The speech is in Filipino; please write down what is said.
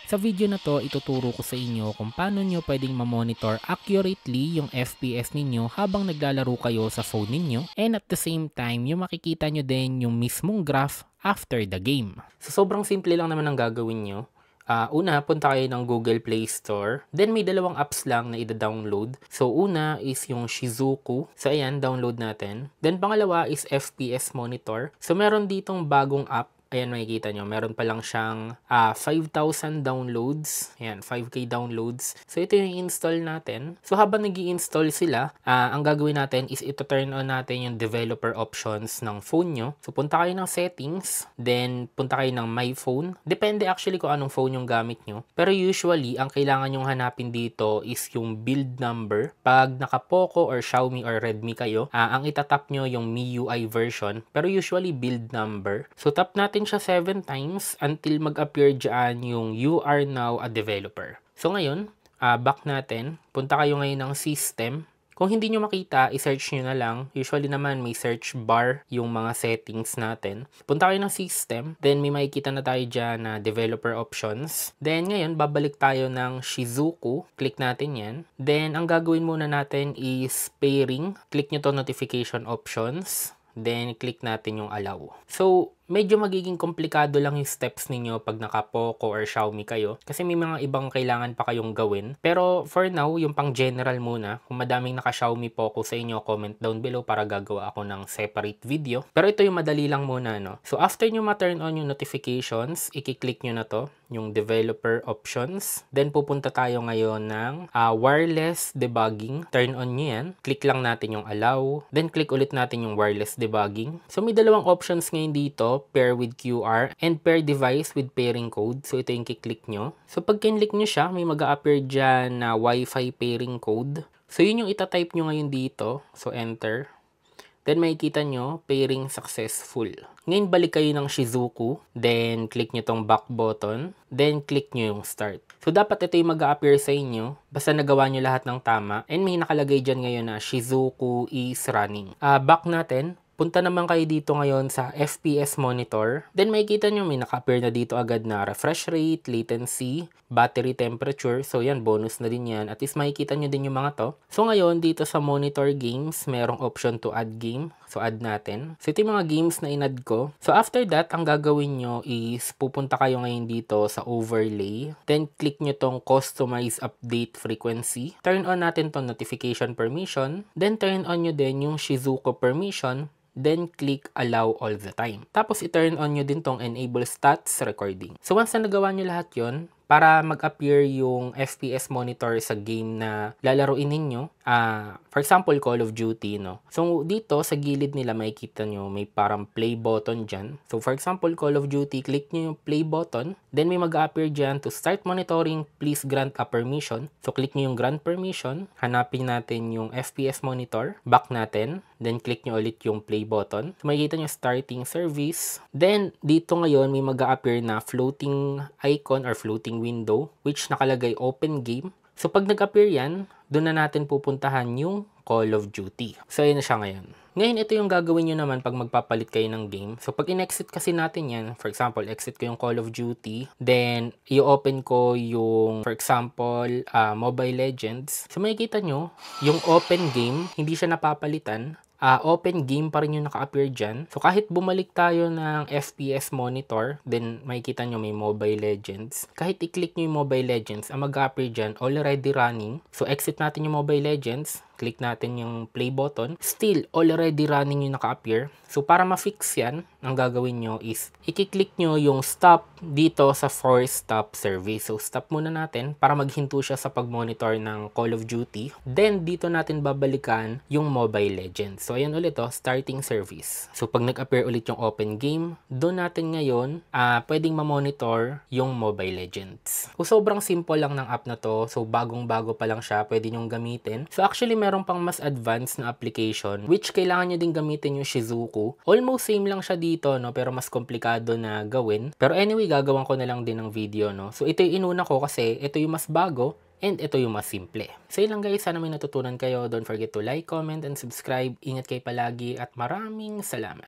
Sa video na to, ituturo ko sa inyo kung paano nyo pwedeng ma-monitor accurately yung FPS ninyo habang naglalaro kayo sa phone ninyo, and at the same time, yung makikita nyo din yung mismong graph after the game. So sobrang simple lang naman ang gagawin nyo. Una, punta kayo ng Google Play Store. Then may dalawang apps lang na ida-download. So una is yung Shizuku. So ayan, download natin. Then pangalawa is FPS Monitor. So meron ditong bagong app. Ayan, makikita nyo, meron pa lang siyang 5,000 downloads. Ayan, 5K downloads. So, ito yung install natin. So, habang nag-i-install sila, ang gagawin natin is ito turn on natin yung developer options ng phone nyo. So, punta kayo ng settings, then punta kayo ng my phone. Depende actually kung anong phone yung gamit nyo. Pero usually, ang kailangan yung hanapin dito is yung build number. Pag naka Poco or Xiaomi or Redmi kayo, ang itatap nyo yung MIUI version. Pero usually, build number. So, tap natin siya 7 times until mag-appear dyan yung "You are now a developer." So ngayon, back natin. Punta kayo ngayon ng system. Kung hindi nyo makita, i-search nyo na lang. Usually naman may search bar yung mga settings natin. Punta kayo ng system. Then may makikita na tayo dyan na developer options. Then ngayon, babalik tayo ng Shizuku. Click natin yan. Then ang gagawin muna natin is pairing. Click nyo to notification options. Then click natin yung allow. So, medyo magiging komplikado lang yung steps ninyo pag naka Poco or Xiaomi kayo. Kasi may mga ibang kailangan pa kayong gawin. Pero for now, yung pang general muna. Kung madaming naka Xiaomi Poco sa inyo, comment down below para gagawa ako ng separate video. Pero ito yung madali lang muna, no? So after nyo ma-turn on yung notifications, i-click nyo na to, yung developer options. Then pupunta tayo ngayon ng wireless debugging. Turn on nyo yan. Click lang natin yung allow. Then click ulit natin yung wireless debugging. So may dalawang options ngayon dito, pair with QR and pair device with pairing code. So ito yung kiklik nyo. So pag kinlik nyo siya, may mag-a-appear dyan na Wi-Fi pairing code. So yun yung itatype nyo ngayon dito. So enter. Then makikita nyo, pairing successful. Ngayon balik kayo ng Shizuku. Then click nyo tong back button. Then click nyo yung start. So dapat ito yung mag-a-appear sa inyo. Basta nagawa nyo lahat ng tama. And may nakalagay dyan ngayon na Shizuku is running. Back natin. Punta naman kayo dito ngayon sa FPS monitor. Then makikita nyo may naka-appear na dito agad na refresh rate, latency, battery temperature. So yan, bonus na din yan. At least makikita nyo din yung mga to. So ngayon, dito sa monitor games, merong option to add game. So add natin. So ito yung mga games na in-add ko. So after that, ang gagawin nyo is pupunta kayo ngayon dito sa overlay. Then click nyo tong customize update frequency. Turn on natin tong notification permission. Then turn on nyo din yung Shizuku permission. Then click allow all the time. Tapos i-turn on nyo din tong enable stats recording. So once na nagawa nyo lahat yon, para mag-appear yung FPS monitor sa game na lalaruin ninyo, for example, Call of Duty, no? So, dito sa gilid nila makikita nyo, may parang play button dyan. So, for example, Call of Duty, click nyo yung play button. Then, may mag-appear dyan to start monitoring, please grant a permission. So, click nyo yung grant permission. Hanapin natin yung FPS monitor. Back natin. Then, click nyo ulit yung play button. So, makikita nyo starting service. Then, dito ngayon, may mag-appear na floating icon or floating window which nakalagay open game. So pag nag-appear yan, doon na natin pupuntahan yung Call of Duty. So ayun na siya ngayon. Ngayon ito yung gagawin nyo naman pag magpapalit kayo ng game. So pag in-exit kasi natin yan, for example, exit ko yung Call of Duty, then i-open ko yung, for example, Mobile Legends. So makikita nyo, yung open game, hindi siya napapalitan. Open game pa rin yung naka-appear dyan. So, kahit bumalik tayo ng FPS monitor, then makikita nyo may Mobile Legends. Kahit i-click nyo yung Mobile Legends, ang mag-appear dyan, already running. So, exit natin yung Mobile Legends. Click natin yung play button. Still, already running yung naka-appear. So, para ma-fix yan, ang gagawin nyo is, i-click nyo yung stop dito sa force stop service. So, stop muna natin para maghinto siya sa pag-monitor ng Call of Duty. Then, dito natin babalikan yung Mobile Legends. So, ayan ulit starting service. So, pag nag-appear ulit yung open game, doon natin ngayon, pwedeng ma-monitor yung Mobile Legends. So, sobrang simple lang ng app na to. So, bagong-bago pa lang siya, pwede nyong gamitin. So, actually, meron pang mas advanced na application which kailangan nyo din gamitin yung Shizuku. Almost same lang siya dito, no, pero mas komplikado na gawin. Pero anyway, gagawan ko na lang din ng video, no. So ito yung inuna ko kasi ito yung mas bago and ito yung mas simple. So yun lang guys, sana may natutunan kayo. Don't forget to like, comment, and subscribe. Ingat kayo palagi at maraming salamat.